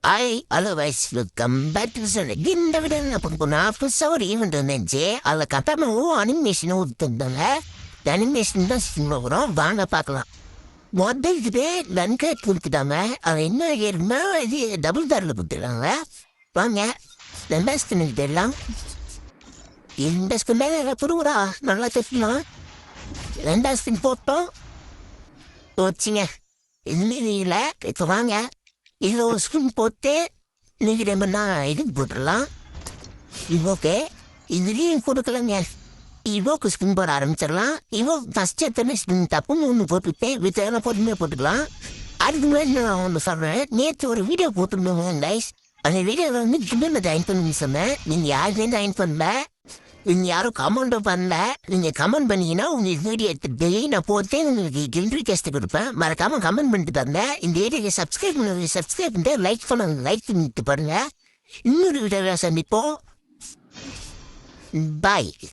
Otherwise welcome back to the இந்த விட புதுசா ஒரு ஈவெண்ட் இருந்துச்சு. அதில் கட்டணமும் அனிமேஷனும் கொடுத்துருந்தாங்க. இந்த அனிமேஷன் தான் சினிமா வரும், வாங்க பார்க்கலாம். முதல் இதுவே நன்கட் கொடுத்துட்டாங்க. அது என்ன ஏறுனா இது டபுள் தாரில் கொடுத்துருக்காங்க. வாங்க இன்வெஸ்ட் பண்ணிக்கிட்டலாம். இன்வெஸ்ட் மேலே புருவரா நல்லா தெரியும். 2,000 போட்டோம் வச்சுங்க. இல்லை இப்போ வாங்க இதில் ஒரு ஸ்கின் போட்டு நீங்கள் நம்மனா இதுக்கு போட்டுடலாம். ஓகே இதுலேயும் கொடுக்கலங்க. இவோக்கு ஸ்கின் போட ஆரம்பிச்சிடலாம். இவோ ஃபஸ்ட்டு எத்தனை ஸ்கின் தப்புன்னு ஒன்று போட்டுக்கிட்டேன். வித்தெல்லாம் போட்டுமே போட்டுக்கலாம். அதுக்கு முன்னாடி நான் ஒன்று சொல்கிறேன். நேற்று ஒரு வீடியோ போட்டுருந்தோங்க கைஸ். அந்த வீடியோவில் வந்து கிண்ணத்தை ஜாயின் பண்ணி சொன்னேன். நீங்கள் யாருமே ஜாயின் பண்ணல, நீங்கள் யாரும் கமெண்ட்டும் பண்ணல. நீங்கள் கமெண்ட் பண்ணீங்கன்னா உங்களுக்கு வீடியோ எடுத்துகிட்டு நான் போட்டு உங்களுக்கு கில்ட்ரி டெஸ்ட் கொடுப்பேன். மறக்காமல் கமெண்ட் பண்ணிட்டு பாருங்க. இந்த வீடியோக்கு சப்ஸ்கிரைப் பண்ணிட்டு லைக் பண்ணிட்டு பாருங்கள். இன்னொரு வீடியோவில் சந்திப்போம். பாய்.